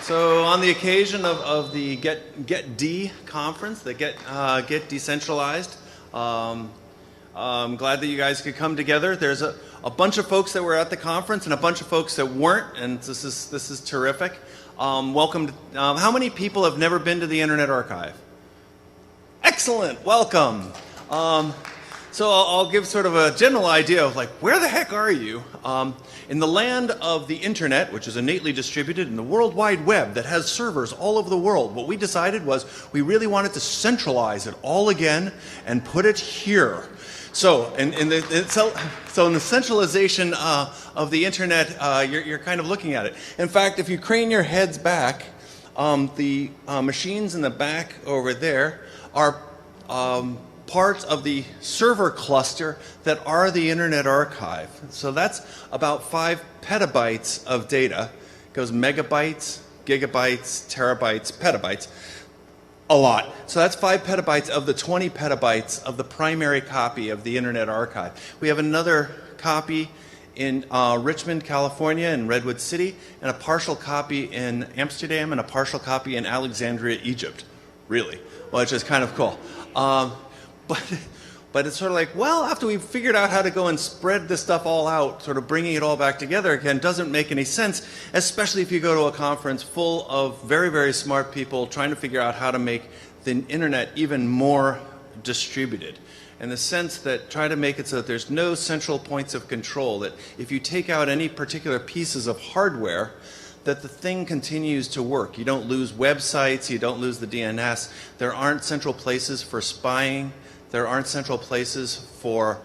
So on the occasion of the GetD conference, the Get Decentralized, I'm glad that you guys could come together. There's a bunch of folks that were at the conference and a bunch of folks that weren't, and this is terrific. Welcome to, how many people have never been to the Internet Archive? Excellent, welcome. So I'll give sort of a general idea of like, where the heck are you? In the land of the internet, which is innately distributed in the World Wide Web that has servers all over the world, what we decided was we really wanted to centralize it all again and put it here. So in the centralization of the internet, you're kind of looking at it. In fact, if you crane your heads back, the machines in the back over there are parts of the server cluster that are the Internet Archive. So that's about 5 petabytes of data. It goes megabytes, gigabytes, terabytes, petabytes. A lot. So that's 5 petabytes of the 20 petabytes of the primary copy of the Internet Archive. We have another copy in Richmond, California, in Redwood City, and a partial copy in Amsterdam, and a partial copy in Alexandria, Egypt. Really, which is kind of cool. But it's sort of like, well, after we've figured out how to go and spread this stuff all out, sort of bringing it all back together again doesn't make any sense, especially if you go to a conference full of very, very smart people trying to figure out how to make the internet even more distributed. In the sense that try to make it so that there's no central points of control, that if you take out any particular pieces of hardware, that the thing continues to work. You don't lose websites, you don't lose the DNS, there aren't central places for spying, there aren't central places for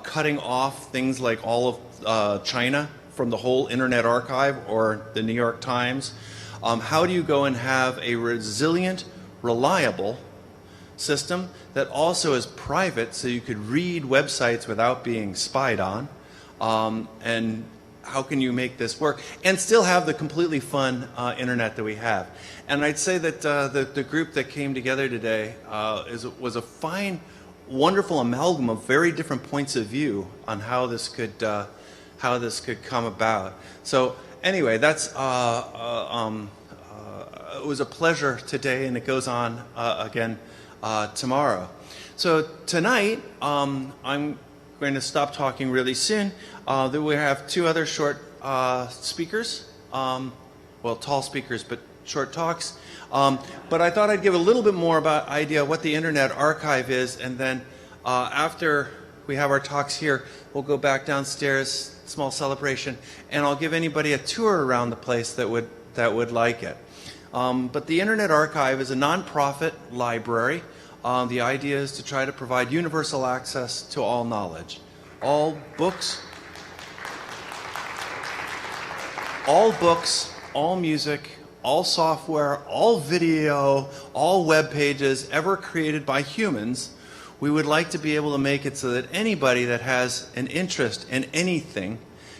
cutting off things like all of China from the whole Internet Archive or the New York Times. How do you go and have a resilient, reliable system that also is private so you could read websites without being spied on? And how can you make this work and still have the completely fun internet that we have? And I'd say that the group that came together today was a fine, wonderful amalgam of very different points of view on how this could come about. So anyway, that's it was a pleasure today, and it goes on again tomorrow. So tonight I'm going to stop talking really soon. Then we have 2 other short speakers, well, tall speakers, but short talks. But I thought I'd give a little bit more about idea what the Internet Archive is, and then after we have our talks here, we'll go back downstairs, small celebration, and I'll give anybody a tour around the place that would like it. But the Internet Archive is a nonprofit library. The idea is to try to provide universal access to all knowledge. All books, all music, all software, all video, all web pages ever created by humans, we would like to be able to make it so that anybody that has an interest in anything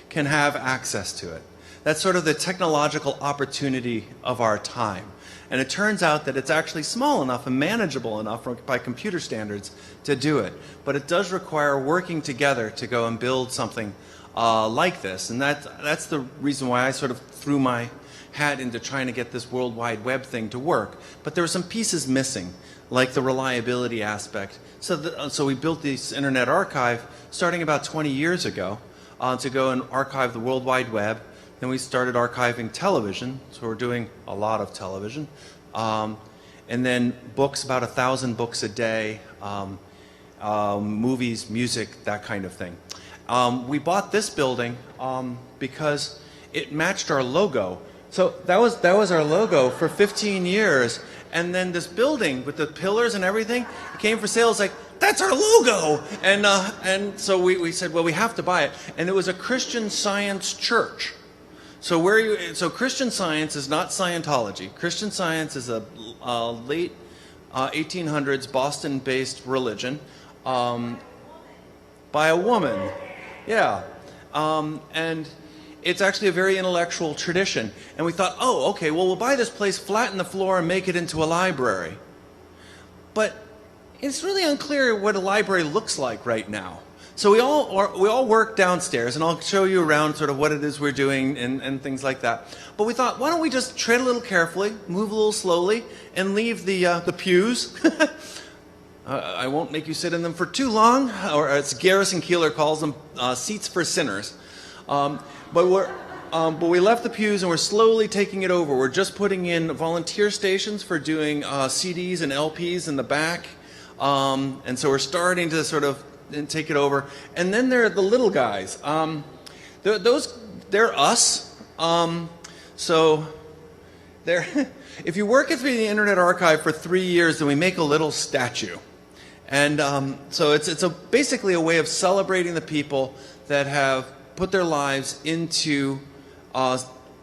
can have access to it. That's sort of the technological opportunity of our time. And it turns out that it's actually small enough and manageable enough by computer standards to do it. But it does require working together to go and build something like this. And that's the reason why I sort of threw my hat into trying to get this World Wide Web thing to work. But there were some pieces missing, like the reliability aspect. So we built this Internet Archive starting about 20 years ago to go and archive the World Wide Web. Then we started archiving television, so we're doing a lot of television. And then books, about 1,000 books a day, movies, music, that kind of thing. We bought this building because it matched our logo. So that was our logo for 15 years. And then this building with the pillars and everything, it came for sale. It's like, that's our logo. And so we said, well, we have to buy it. And it was a Christian Science church. So Christian Science is not Scientology. Christian Science is a late 1800s Boston-based religion by a woman. Yeah. And it's actually a very intellectual tradition. And we thought, oh, okay, well, we'll buy this place, flatten the floor, and make it into a library. But it's really unclear what a library looks like right now. So we all work downstairs, and I'll show you around sort of what it is we're doing and things like that. But we thought, why don't we just tread a little carefully, move a little slowly, and leave the pews. I won't make you sit in them for too long, or as Garrison Keillor calls them, seats for sinners. But we left the pews and we're slowly taking it over. We're just putting in volunteer stations for doing CDs and LPs in the back. And so we're starting to sort of take it over. And then there are the little guys. They're us. So if you work at the Internet Archive for 3 years, then we make a little statue. And so it's basically a way of celebrating the people that have put their lives into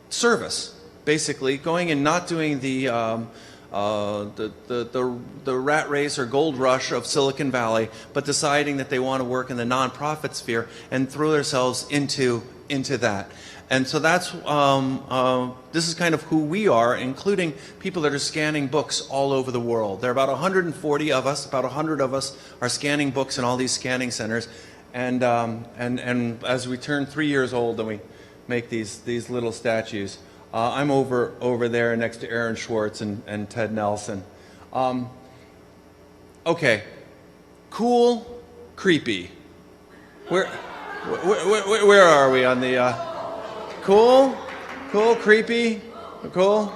service, basically going and not doing the rat race or gold rush of Silicon Valley, but deciding that they want to work in the nonprofit sphere and throw themselves into that. And so that's this is kind of who we are, including people that are scanning books all over the world. There are about 140 of us. About 100 of us are scanning books in all these scanning centers. And as we turn 3 years old, then we make these little statues. I'm over there next to Aaron Schwartz and Ted Nelson. Okay, cool, creepy. Where are we on the cool, creepy, cool?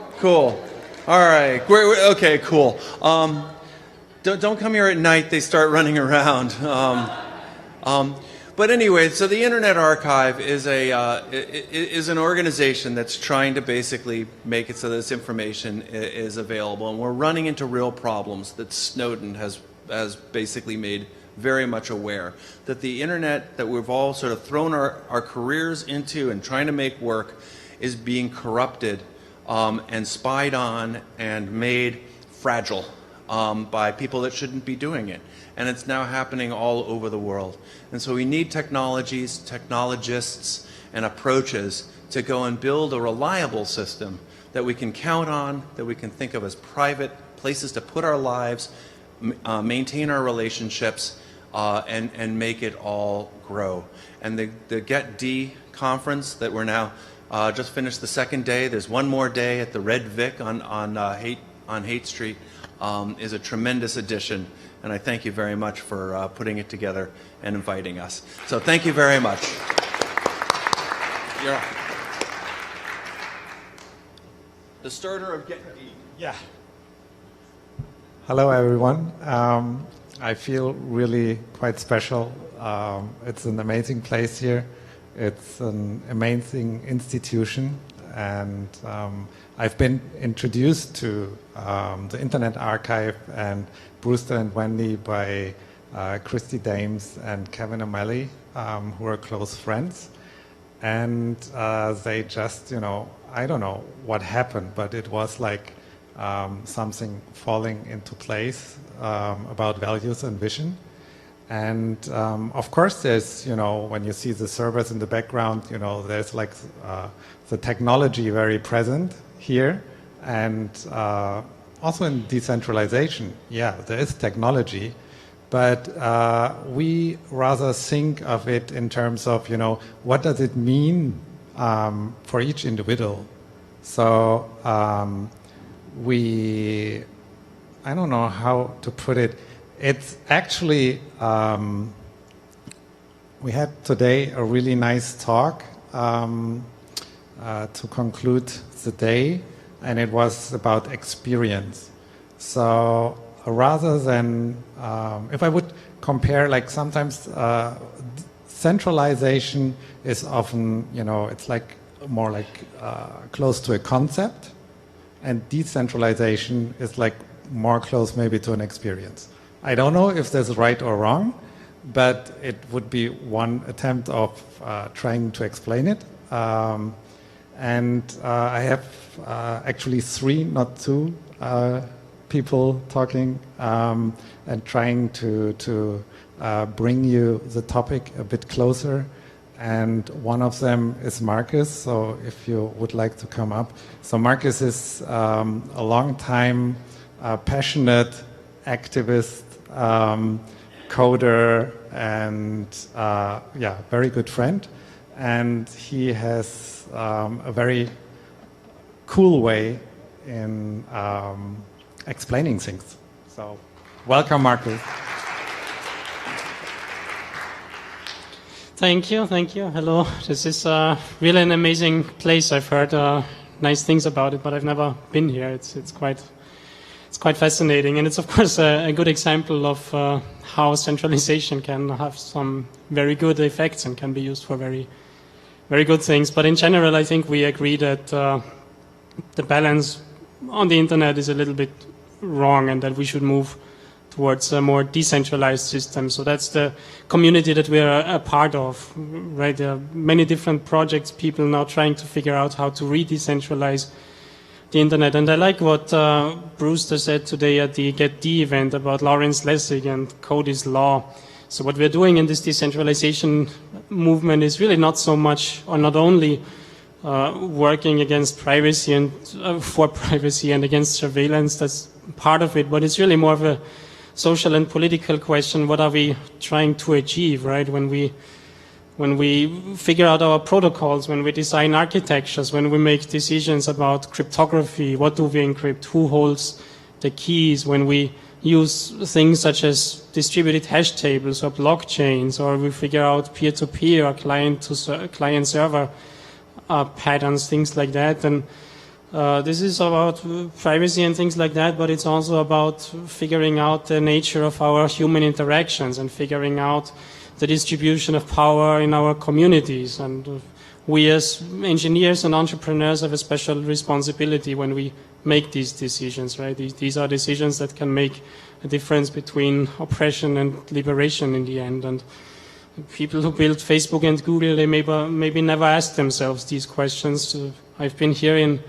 All right, okay, cool. Don't come here at night. They start running around. But anyway, so the Internet Archive is an organization that's trying to basically make it so this information is available, and we're running into real problems that Snowden has basically made very much aware, that the Internet that we've all sort of thrown our careers into and trying to make work is being corrupted and spied on and made fragile by people that shouldn't be doing it. And it's now happening all over the world. And so we need technologies, technologists, and approaches to go and build a reliable system that we can count on, that we can think of as private places to put our lives, maintain our relationships, and make it all grow. And the GETD conference that we're now just finished the second day, there's one more day at the Red Vic on Haight Street, is a tremendous addition. And I thank you very much for putting it together and inviting us. So thank you very much. You're the starter of GetD. Yeah. Hello, everyone. I feel really quite special. It's an amazing place here. It's an amazing institution. And I've been introduced to the Internet Archive and Brewster and Wendy by Christy Dames and Kevin O'Malley, who are close friends. And they just, I don't know what happened, but it was like something falling into place about values and vision. And of course, there's, when you see the servers in the background, there's like the technology very present here. And also in decentralization, yeah, there is technology, but we rather think of it in terms of, what does it mean for each individual? So I don't know how to put it. It's actually, we had today a really nice talk to conclude the day, and it was about experience. So rather than, if I would compare, like sometimes centralization is often, it's like more like close to a concept, and decentralization is like more close maybe to an experience. I don't know if that's right or wrong, but it would be one attempt of trying to explain it. And I have actually 3, not 2, people talking and trying to bring you the topic a bit closer. And one of them is Markus, so if you would like to come up. So Markus is a long time passionate activist coder, and very good friend. And he has a very cool way in explaining things. So, welcome, Markus. Thank you. Hello. This is really an amazing place. I've heard nice things about it, but I've never been here. It's quite fascinating, and it's of course a good example of how centralization can have some very good effects and can be used for very, very good things. But in general, I think we agree that the balance on the internet is a little bit wrong, and that we should move towards a more decentralized system. So that's the community that we are a part of, right? There are many different projects, people now trying to figure out how to re-decentralize the internet. And I like what Brewster said today at the GETD event about Lawrence Lessig and code is law. So what we're doing in this decentralization movement is really not so much, or not only working against privacy and for privacy and against surveillance. That's part of it, but it's really more of a social and political question. What are we trying to achieve, right? When we figure out our protocols, when we design architectures, when we make decisions about cryptography, what do we encrypt, who holds the keys, when we use things such as distributed hash tables or blockchains, or we figure out peer-to-peer or client-server patterns, things like that. And this is about privacy and things like that, but it's also about figuring out the nature of our human interactions and figuring out the distribution of power in our communities. And we as engineers and entrepreneurs have a special responsibility when we make these decisions, right? These are decisions that can make a difference between oppression and liberation in the end. And people who built Facebook and Google, they maybe never asked themselves these questions. I've been here in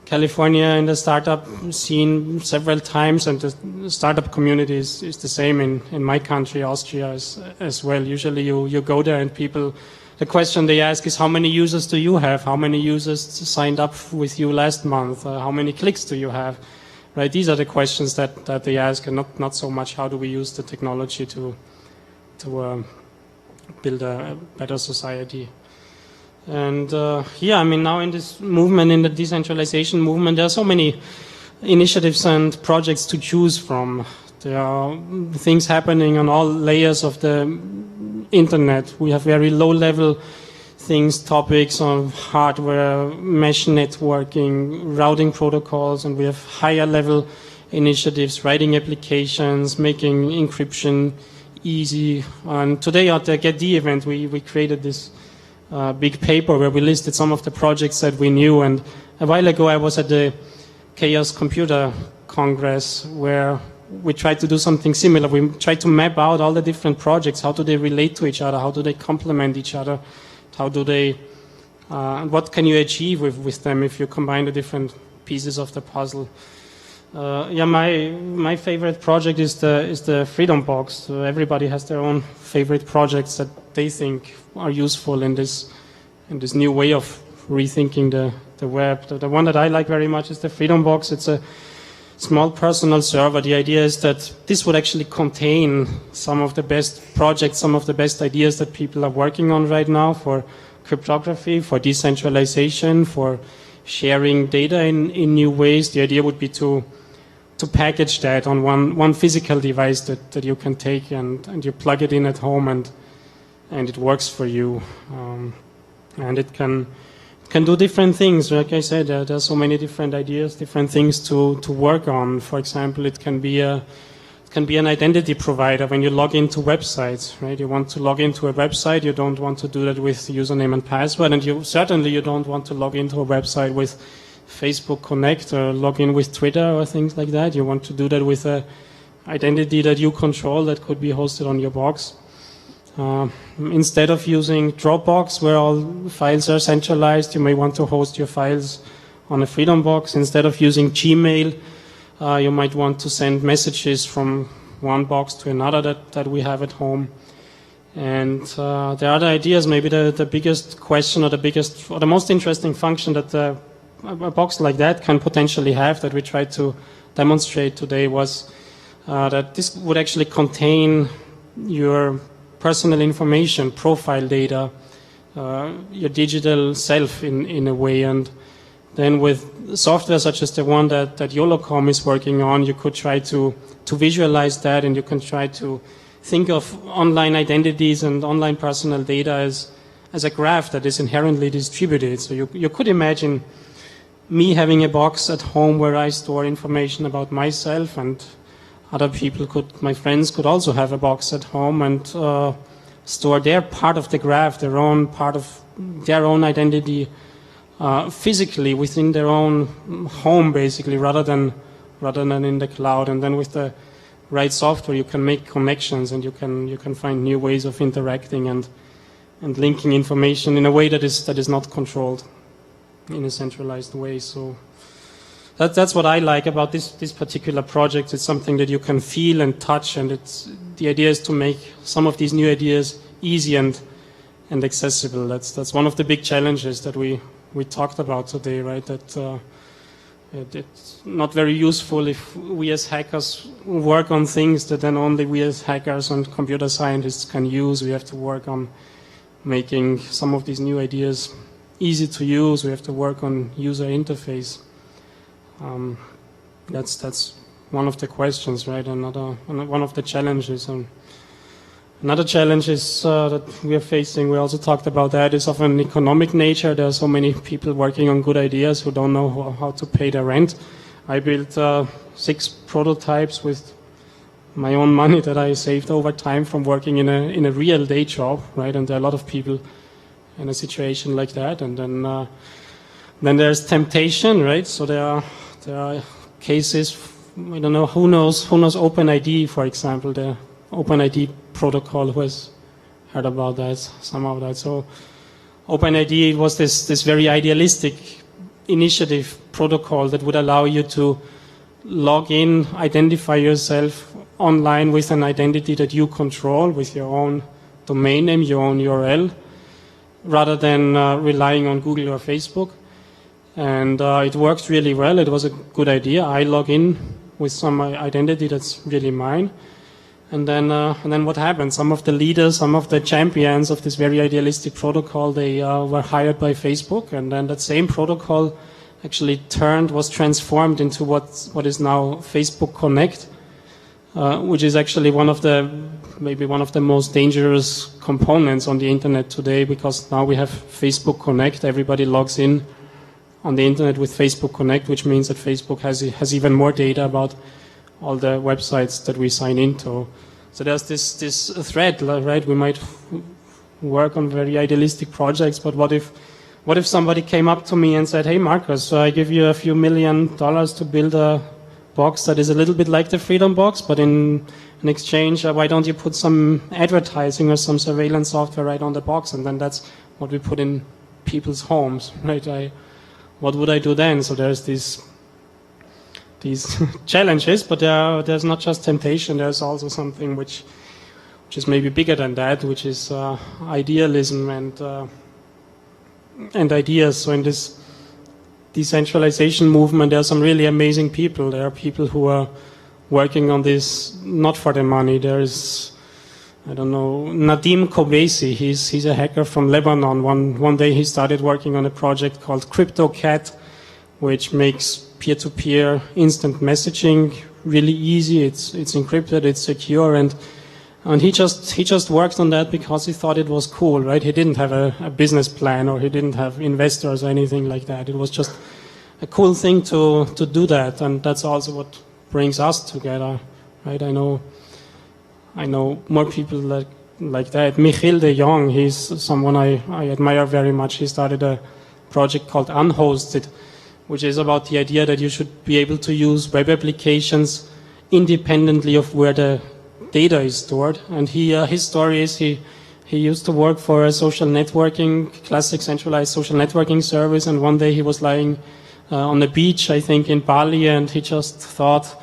California in the startup scene several times, and the startup community is the same in my country, Austria, as well. Usually you go there and people, the question they ask is, how many users do you have? How many users signed up with you last month? How many clicks do you have? Right? These are the questions that they ask, and not so much how do we use the technology to build a better society. And I mean, now in this movement, in the decentralization movement, there are so many initiatives and projects to choose from. There are things happening on all layers of the internet. We have very low-level things, topics on hardware, mesh networking, routing protocols, and we have higher-level initiatives, writing applications, making encryption easy. And today at the GETD event, we created this big paper where we listed some of the projects that we knew. And a while ago I was at the Chaos Computer Congress where we tried to do something similar. We tried to map out all the different projects. How do they relate to each other? How do they complement each other? How do they, what can you achieve with them if you combine the different pieces of the puzzle? My favorite project is the Freedom Box. So everybody has their own favorite projects that they think are useful in this new way of rethinking the web. The one that I like very much is the Freedom Box. It's a small personal server. The idea is that this would actually contain some of the best projects, some of the best ideas that people are working on right now for cryptography, for decentralization, for sharing data in new ways. The idea would be to package that on one physical device that you can take and you plug it in at home and it works for you. And it can do different things. Like I said, there are so many different ideas, different things to work on. For example, it can be an identity provider when you log into websites, right? You want to log into a website, you don't want to do that with username and password, and you don't want to log into a website with Facebook Connect or log in with Twitter or things like that. You want to do that with an identity that you control that could be hosted on your box. Instead of using Dropbox, where all files are centralized, you may want to host your files on a Freedom Box. Instead of using Gmail, you might want to send messages from one box to another that we have at home. And there are other ideas. Maybe the biggest question or the most interesting function that a box like that can potentially have, that we tried to demonstrate today, was that this would actually contain your personal information, profile data, your digital self in a way. And then with software such as the one that Yolocom is working on, you could try to visualize that, and you can try to think of online identities and online personal data as a graph that is inherently distributed. So you could imagine me having a box at home where I store information about myself, and other people my friends could also have a box at home and store their part of the graph, their own part of their own identity physically within their own home, basically, rather than in the cloud. And then with the right software, you can make connections, and you can find new ways of interacting and linking information in a way that is not controlled in a centralized way. So that's what I like about this particular project. It's something that you can feel and touch, and the idea is to make some of these new ideas easy and accessible. That's one of the big challenges that we talked about today, right? That it's not very useful if we as hackers work on things that then only we as hackers and computer scientists can use. We have to work on making some of these new ideas easy to use. We have to work on user interface. That's one of the questions, right? One of the challenges. Another challenge is that we are facing, we also talked about that, is of an economic nature. There are so many people working on good ideas who don't know how to pay their rent. I built 6 prototypes with my own money that I saved over time from working in a real day job, right? And there are a lot of people in a situation like that. And then there's temptation, right? So there are cases, I don't know, who knows OpenID, for example, the OpenID protocol. Who has heard about that, some of that? So OpenID was this very idealistic initiative protocol that would allow you to log in, identify yourself online with an identity that you control, with your own domain name, your own URL, rather than relying on Google or Facebook. And it works really well. It was a good idea. I log in with some identity that's really mine. And then what happened? Some of the leaders, some of the champions of this very idealistic protocol, they were hired by Facebook, and then that same protocol actually was transformed into what is now Facebook Connect, which is actually maybe one of the most dangerous components on the internet today, because now we have Facebook Connect. Everybody logs in on the internet with Facebook Connect, which means that Facebook has even more data about all the websites that we sign into. So there's this threat, right? We might work on very idealistic projects, but what if somebody came up to me and said, "Hey, Markus, I give you a few $1 million to build a box that is a little bit like the Freedom Box, but in exchange, why don't you put some advertising or some surveillance software right on the box?" And then that's what we put in people's homes, right? What would I do then? So there's these challenges, but there's not just temptation. There's also something which is maybe bigger than that, which is idealism and ideas. So in this decentralization movement, there are some really amazing people. There are people who are working on this not for the money. There is, I don't know, Nadim Kobeisi. He's a hacker from Lebanon. One day he started working on a project called CryptoCat, which makes peer-to-peer instant messaging really easy. It's encrypted, it's secure, and he just worked on that because he thought it was cool, right? He didn't have a business plan, or he didn't have investors or anything like that. It was just a cool thing to do that, and that's also what brings us together, right? I know more people like that. Michiel de Jong, he's someone I admire very much. He started a project called Unhosted, which is about the idea that you should be able to use web applications independently of where the data is stored. And his story is he used to work for a social networking, classic centralized social networking service, and one day he was lying on the beach, I think in Bali, and he just thought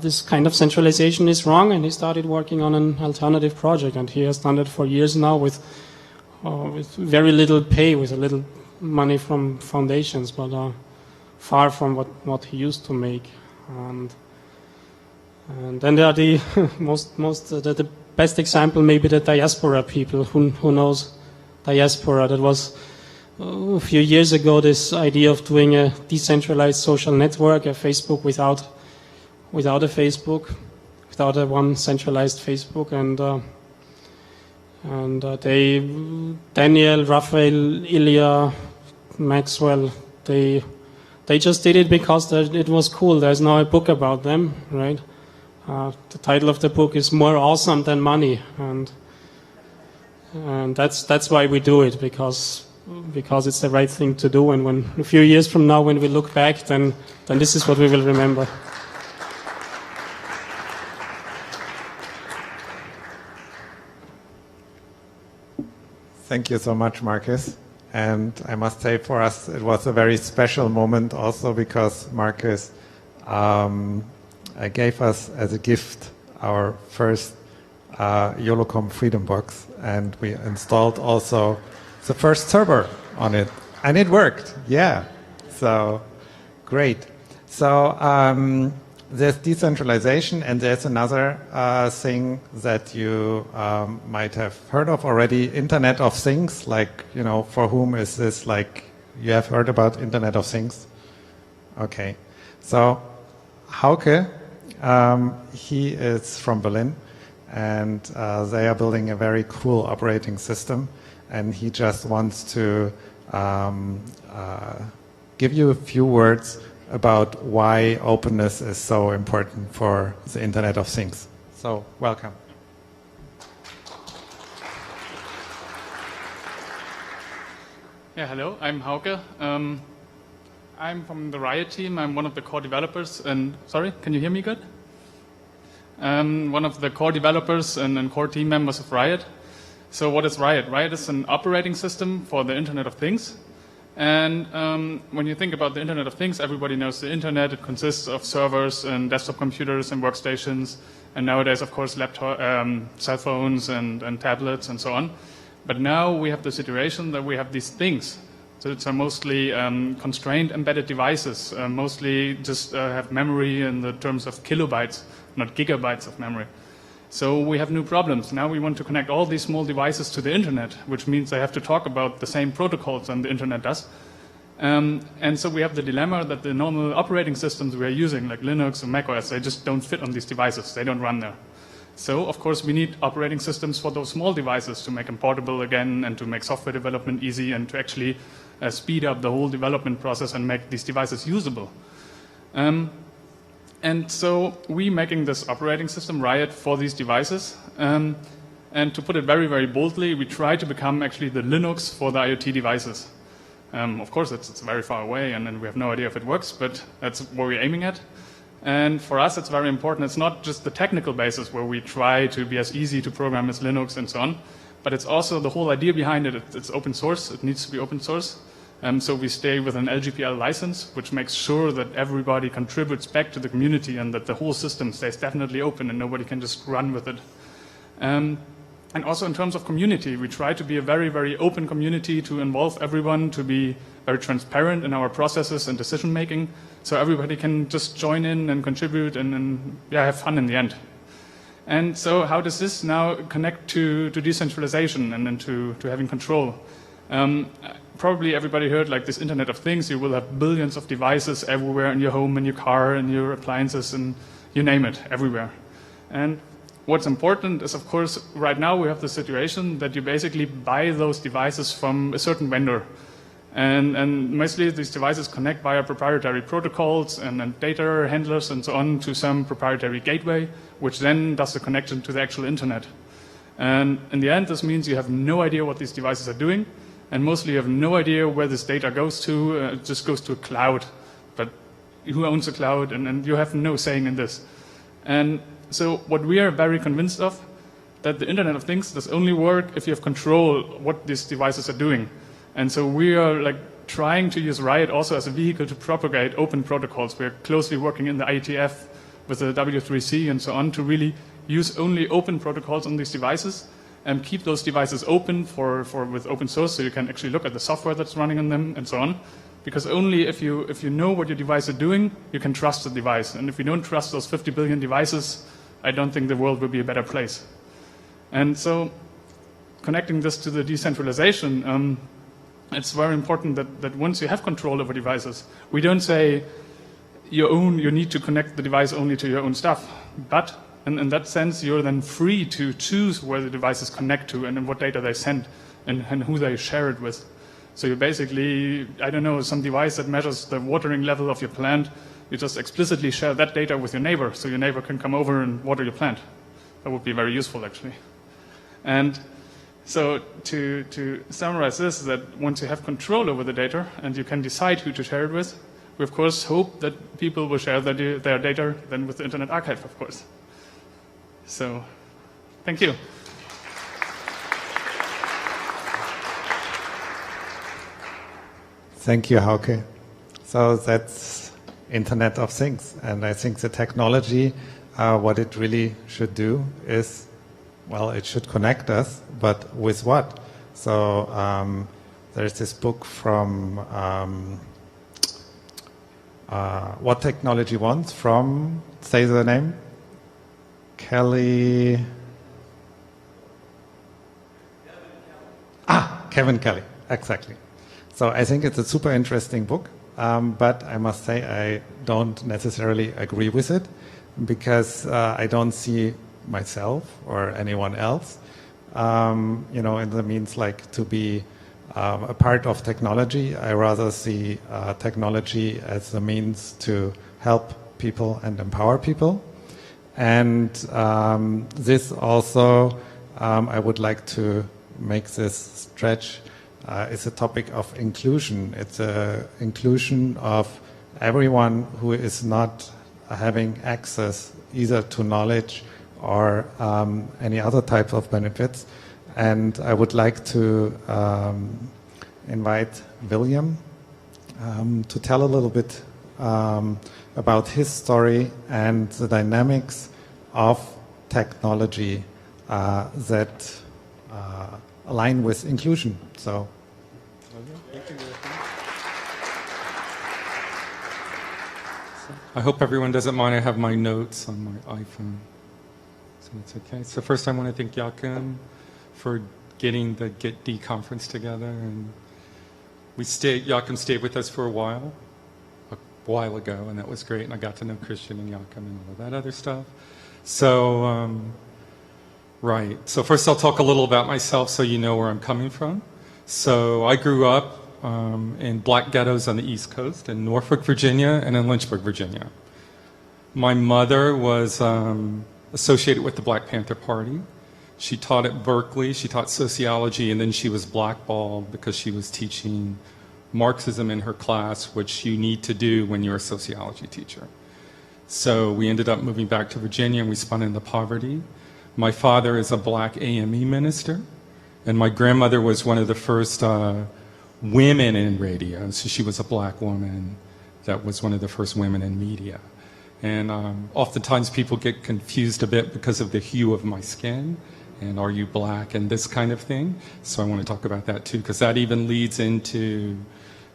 this kind of centralization is wrong, and he started working on an alternative project, and he has done it for years now with very little pay, with a little money from foundations, but far from what he used to make. And then there are the the best example maybe the diaspora people. Who knows diaspora? That was a few years ago, this idea of doing a decentralized social network, a Facebook without a Facebook, without a one centralized Facebook, and Daniel, Raphael, Ilya, Maxwell, they just did it because it was cool. There's now a book about them, right? The title of the book is More Awesome Than Money, and that's why we do it, because it's the right thing to do. And when a few years from now, when we look back, then this is what we will remember. Thank you so much, Markus. And I must say, for us, it was a very special moment also because Markus gave us as a gift our first YOLOCOM Freedom Box, and we installed also the first server on it, and it worked. Yeah, so great. So there's decentralization, and there's another thing that you might have heard of already, Internet of Things. Like, you know, for whom is this? Like, you have heard about Internet of Things? Okay, so Hauke, he is from Berlin, and they are building a very cool operating system, and he just wants to give you a few words about why openness is so important for the Internet of Things. So, welcome. Yeah, hello, I'm Hauke. I'm from the Riot team. I'm one of the core developers. And sorry, can you hear me good? One of the core developers and core team members of Riot. So what is Riot? Riot is an operating system for the Internet of Things. And when you think about the Internet of Things, everybody knows the Internet. It consists of servers and desktop computers and workstations. And nowadays, of course, laptop, cell phones and tablets and so on. But now we have the situation that we have these things. So it's mostly constrained embedded devices, mostly just have memory in the terms of kilobytes, not gigabytes of memory. So we have new problems. Now we want to connect all these small devices to the Internet, which means they have to talk about the same protocols than the Internet does. And so we have the dilemma that the normal operating systems we are using, like Linux and macOS, they just don't fit on these devices. They don't run there. So, of course, we need operating systems for those small devices to make them portable again and to make software development easy and to actually speed up the whole development process and make these devices usable. And so we're making this operating system, Riot, for these devices. And to put it very, very boldly, we try to become actually the Linux for the IoT devices. Of course, it's very far away, and we have no idea if it works, but that's what we're aiming at. And for us, it's very important. It's not just the technical basis where we try to be as easy to program as Linux and so on, but it's also the whole idea behind it. It's open source. It needs to be open source. So we stay with an LGPL license, which makes sure that everybody contributes back to the community and that the whole system stays definitely open and nobody can just run with it. And also in terms of community, we try to be a very, very open community to involve everyone, to be very transparent in our processes and decision making, so everybody can just join in and contribute and have fun in the end. And so how does this now connect to decentralization and then to having control? Probably everybody heard like this Internet of Things. You will have billions of devices everywhere in your home, in your car, in your appliances, and you name it, everywhere. And what's important is, of course, right now we have the situation that you basically buy those devices from a certain vendor. And mostly these devices connect via proprietary protocols and data handlers and so on to some proprietary gateway, which then does the connection to the actual Internet. And in the end, this means you have no idea what these devices are doing, and mostly you have no idea where this data goes to. It just goes to a cloud. But who owns the cloud? And you have no saying in this. And so what we are very convinced of, that the Internet of Things does only work if you have control what these devices are doing. And so we are like trying to use Riot also as a vehicle to propagate open protocols. We're closely working in the IETF with the W3C and so on to really use only open protocols on these devices and keep those devices open with open source, so you can actually look at the software that's running on them and so on. Because only if you know what your device is doing, you can trust the device. And if you don't trust those 50 billion devices, I don't think the world will be a better place. And so connecting this to the decentralization, it's very important that once you have control over devices, we don't say you need to connect the device only to your own stuff. But in that sense, you're then free to choose where the devices connect to and what data they send and who they share it with. So you basically, I don't know, some device that measures the watering level of your plant, you just explicitly share that data with your neighbor, so your neighbor can come over and water your plant. That would be very useful, actually. And so to summarize this, is that once you have control over the data and you can decide who to share it with, we of course hope that people will share their data then with the Internet Archive, of course. So, thank you. Thank you, Hauke. So that's Internet of Things. And I think the technology, what it really should do is, well, it should connect us, but with what? So there's this book from What Technology Wants from, say the name, Kahle. Kevin Kahle, exactly. So I think it's a super interesting book, but I must say I don't necessarily agree with it because I don't see myself or anyone else, in the means like to be a part of technology. I rather see technology as a means to help people and empower people. And this also, I would like to make this stretch, is a topic of inclusion. It's a inclusion of everyone who is not having access either to knowledge or any other type of benefits. And I would like to invite William to tell a little bit about his story and the dynamics of technology that align with inclusion. So, I hope everyone doesn't mind. I have my notes on my iPhone, so it's okay. So first, I want to thank Joachim for getting the GetD conference together, and Joachim stayed with us for a while ago, and that was great. And I got to know Christian and Joachim and all of that other stuff. So, right. So first, I'll talk a little about myself, so you know where I'm coming from. So I grew up in black ghettos on the East Coast, in Norfolk, Virginia, and in Lynchburg, Virginia. My mother was associated with the Black Panther Party. She taught at Berkeley, she taught sociology, and then she was blackballed because she was teaching Marxism in her class, which you need to do when you're a sociology teacher. So we ended up moving back to Virginia, and we spun into poverty. My father is a black AME minister, and my grandmother was one of the first women in radio. So she was a black woman that was one of the first women in media. And oftentimes people get confused a bit because of the hue of my skin, and are you black, and this kind of thing. So I want to talk about that too, because that even leads into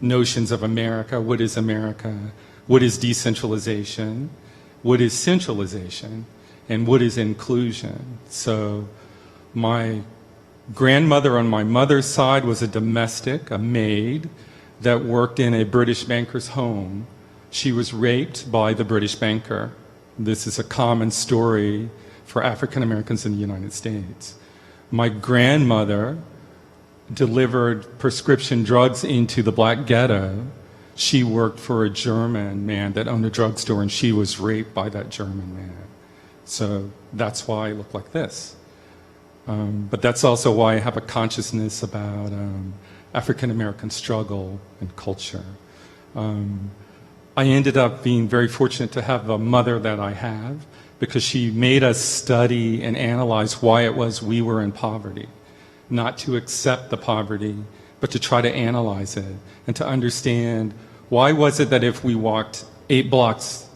notions of America. What is America? What is decentralization? What is centralization? And what is inclusion? So my grandmother on my mother's side was a domestic, a maid, that worked in a British banker's home. She was raped by the British banker. This is a common story for African Americans in the United States. My grandmother delivered prescription drugs into the black ghetto. She worked for a German man that owned a drugstore, and she was raped by that German man. So that's why I look like this. But that's also why I have a consciousness about African American struggle and culture. I ended up being very fortunate to have a mother that I have, because she made us study and analyze why it was we were in poverty. Not to accept the poverty, but to try to analyze it and to understand why was it that if we walked 8 blocks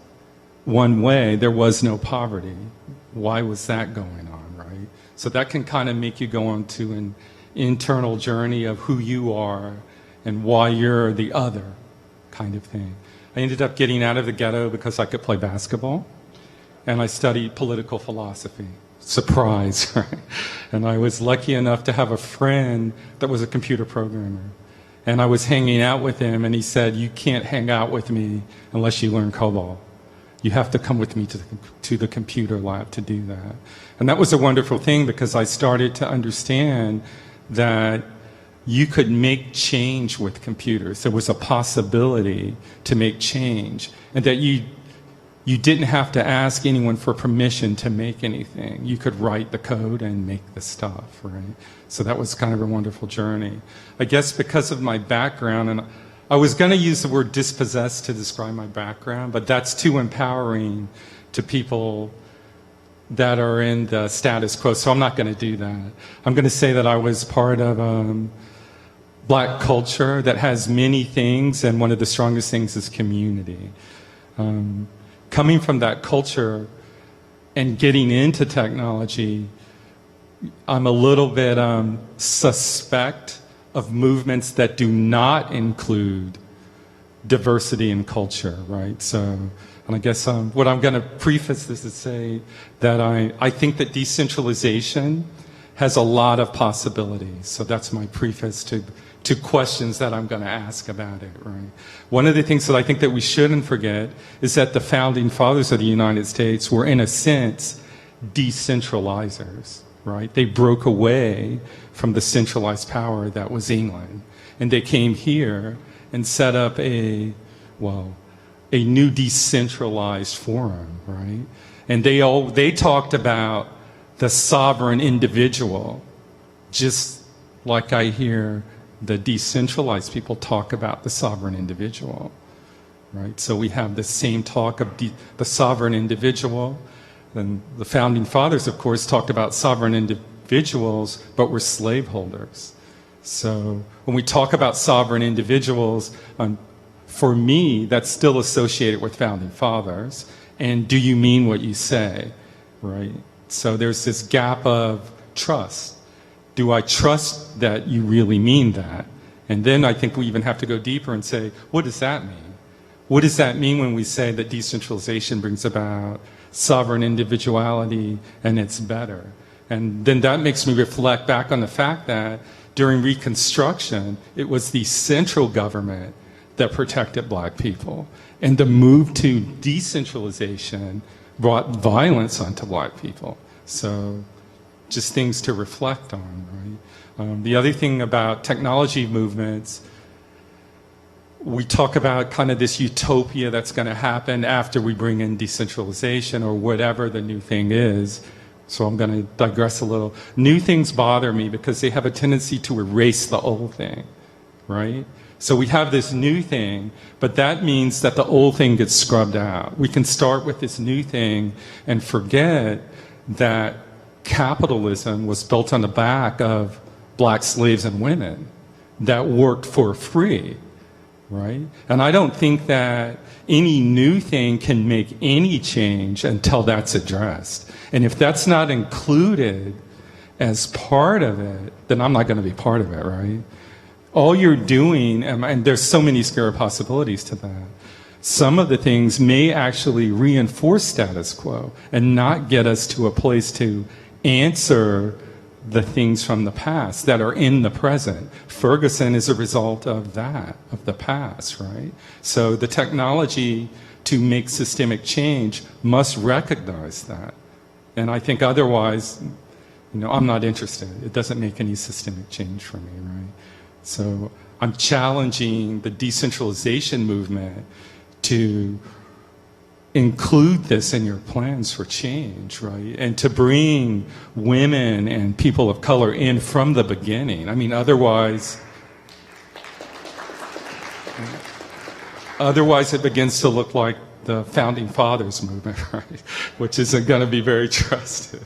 one way, there was no poverty. Why was that going on, right? So that can kind of make you go on to an internal journey of who you are and why you're the other kind of thing. I ended up getting out of the ghetto because I could play basketball, and I studied political philosophy. surprise, right? And I was lucky enough to have a friend that was a computer programmer. And I was hanging out with him, and he said, you can't hang out with me unless you learn COBOL. You have to come with me to the computer lab to do that. And that was a wonderful thing, because I started to understand that you could make change with computers. There was a possibility to make change, and that you didn't have to ask anyone for permission to make anything. You could write the code and make the stuff, right? So that was kind of a wonderful journey. I guess because of my background, and I was going to use the word dispossessed to describe my background, but that's too empowering to people that are in the status quo, so I'm not going to do that. I'm going to say that I was part of Black culture that has many things, and one of the strongest things is community. Coming from that culture and getting into technology, I'm a little bit suspect of movements that do not include diversity in culture, right? So, and I guess what I'm going to preface this is say that I think that decentralization has a lot of possibilities. So that's my preface to questions that I'm going to ask about it, right? One of the things that I think that we shouldn't forget is that the founding fathers of the United States were, in a sense, decentralizers, right? They broke away from the centralized power that was England. And they came here and set up a new decentralized forum, right? And they talked about the sovereign individual, just like I hear the decentralized people talk about the sovereign individual, right? So we have the same talk of the sovereign individual. And the founding fathers, of course, talked about sovereign individuals, but were slaveholders. So when we talk about sovereign individuals, for me, that's still associated with founding fathers. And do you mean what you say, right? So there's this gap of trust. Do I trust that you really mean that? And then I think we even have to go deeper and say, what does that mean? What does that mean when we say that decentralization brings about sovereign individuality and it's better? And then that makes me reflect back on the fact that during Reconstruction, it was the central government that protected Black people. And the move to decentralization brought violence onto Black people. So just things to reflect on, right? The other thing about technology movements, we talk about kind of this utopia that's going to happen after we bring in decentralization or whatever the new thing is. So I'm going to digress a little. New things bother me because they have a tendency to erase the old thing, right? So we have this new thing, but that means that the old thing gets scrubbed out. We can start with this new thing and forget that capitalism was built on the back of Black slaves and women that worked for free, right? And I don't think that any new thing can make any change until that's addressed. And if that's not included as part of it, then I'm not going to be part of it, right? All you're doing, and there's so many scary possibilities to that, some of the things may actually reinforce status quo and not get us to a place to answer the things from the past that are in the present. Ferguson is a result of that, of the past, right? So the technology to make systemic change must recognize that. And I think otherwise, I'm not interested. It doesn't make any systemic change for me, right? So I'm challenging the decentralization movement to include this in your plans for change, right? And to bring women and people of color in from the beginning. I mean, otherwise it begins to look like the founding fathers movement, right? Which isn't going to be very trusted,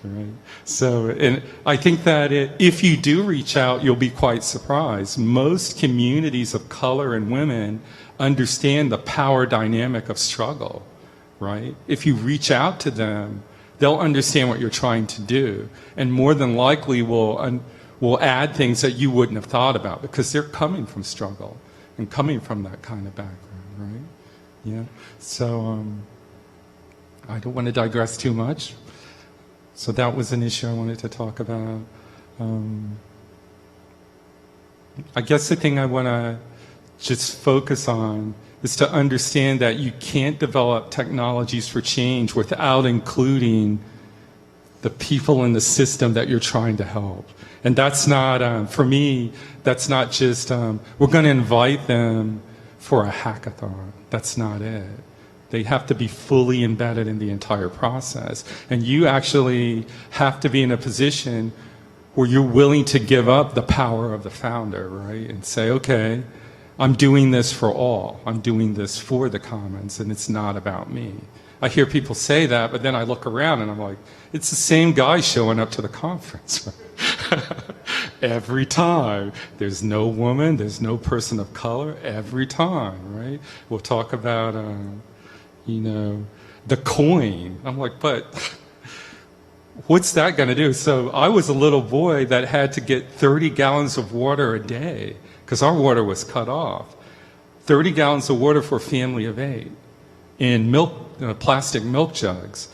right? So, and I think that if you do reach out, you'll be quite surprised. Most communities of color and women understand the power dynamic of struggle, right? If you reach out to them, they'll understand what you're trying to do, and more than likely will add things that you wouldn't have thought about because they're coming from struggle and coming from that kind of background, right? Yeah. So I don't want to digress too much. So that was an issue I wanted to talk about. I guess the thing I want to just focus on is to understand that you can't develop technologies for change without including the people in the system that you're trying to help. And that's not, for me, that's not just, we're going to invite them for a hackathon. That's not it. They have to be fully embedded in the entire process. And you actually have to be in a position where you're willing to give up the power of the founder, right? And say, okay, I'm doing this for all. I'm doing this for the commons, and it's not about me. I hear people say that, but then I look around and I'm like, it's the same guy showing up to the conference. Every time. There's no woman, there's no person of color, every time, right? We'll talk about, the coin. I'm like, but what's that going to do? So I was a little boy that had to get 30 gallons of water a day because our water was cut off. 30 gallons of water for a family of 8 in plastic milk jugs.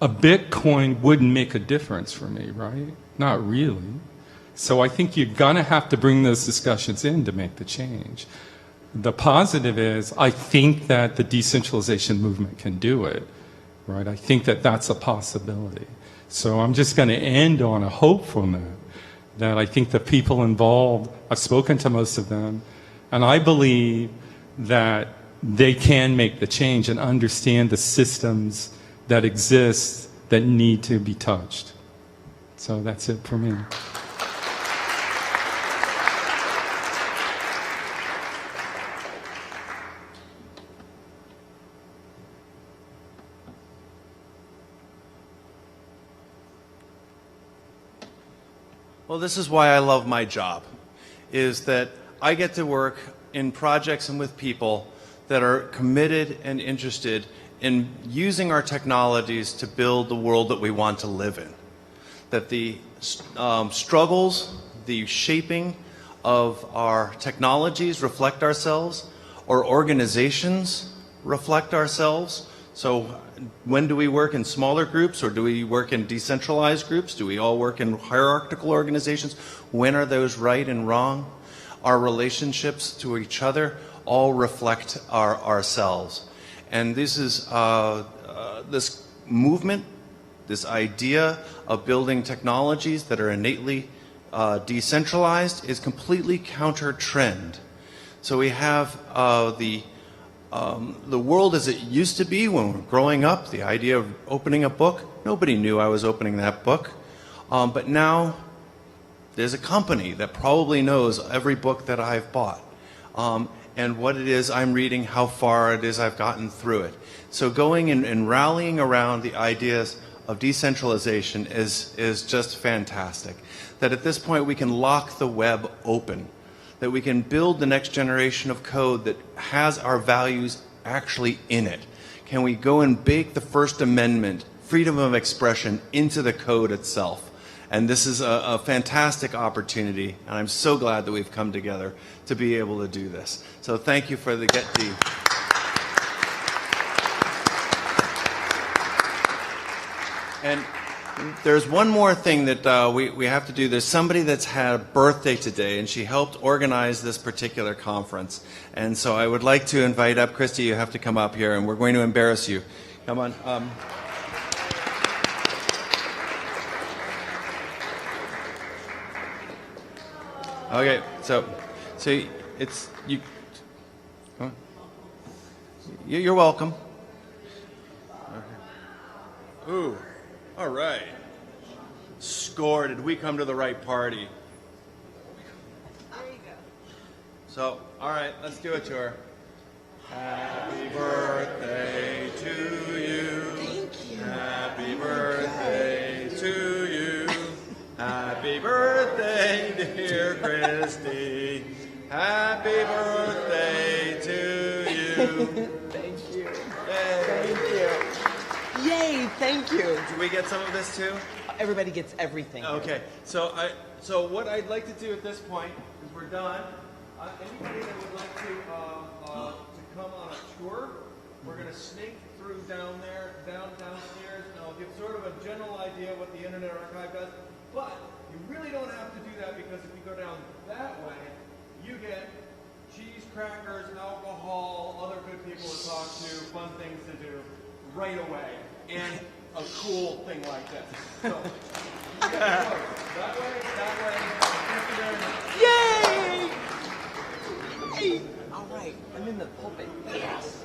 A Bitcoin wouldn't make a difference for me, right? Not really. So I think you're going to have to bring those discussions in to make the change. The positive is I think that the decentralization movement can do it, right? I think that that's a possibility. So I'm just going to end on a hopeful note that I think the people involved, I've spoken to most of them, and I believe that they can make the change and understand the systems that exist that need to be touched. So that's it for me. Well, this is why I love my job, is that I get to work in projects and with people that are committed and interested in using our technologies to build the world that we want to live in. That the struggles, the shaping of our technologies reflect ourselves, or organizations reflect ourselves. So when do we work in smaller groups, or do we work in decentralized groups? Do we all work in hierarchical organizations? When are those right and wrong? Our relationships to each other all reflect ourselves. And this is this movement, this idea of building technologies that are innately decentralized is completely counter-trend. So we have the world as it used to be when we were growing up, the idea of opening a book. Nobody knew I was opening that book. But now there's a company that probably knows every book that I've bought. And what it is I'm reading, how far it is I've gotten through it. So going and rallying around the ideas of decentralization is just fantastic. That at this point we can lock the web open. That we can build the next generation of code that has our values actually in it. Can we go and bake the First Amendment, freedom of expression, into the code itself? And this is a fantastic opportunity, and I'm so glad that we've come together to be able to do this. So thank you for the GetD. And there's one more thing that we have to do. There's somebody that's had a birthday today, and she helped organize this particular conference. And so I would like to invite up, Christy, you have to come up here, and we're going to embarrass you. Come on. Okay, so it's you. You're welcome. Okay. Ooh, all right. Score. Did we come to the right party? There you go. So, all right, let's do it to her. Happy birthday to you. Thank you. Happy birthday to you. Happy birthday, dear Christy. Happy birthday to you. Thank you. Yay. Thank you. Yay, thank you. Do we get some of this too? Everybody gets everything. Okay, so what I'd like to do at this point is we're done. Anybody that would like to come on a tour We're going to snake through down there, downstairs, and I'll give sort of a general idea of what the Internet Archive does. But you really don't have to do that, because if you go down that way, you get cheese, crackers, alcohol, other good people to talk to, fun things to do right away, and a cool thing like this. So, you get to go that way, thank you very much. Yay! Hey! All right, I'm in the pulpit. Yes.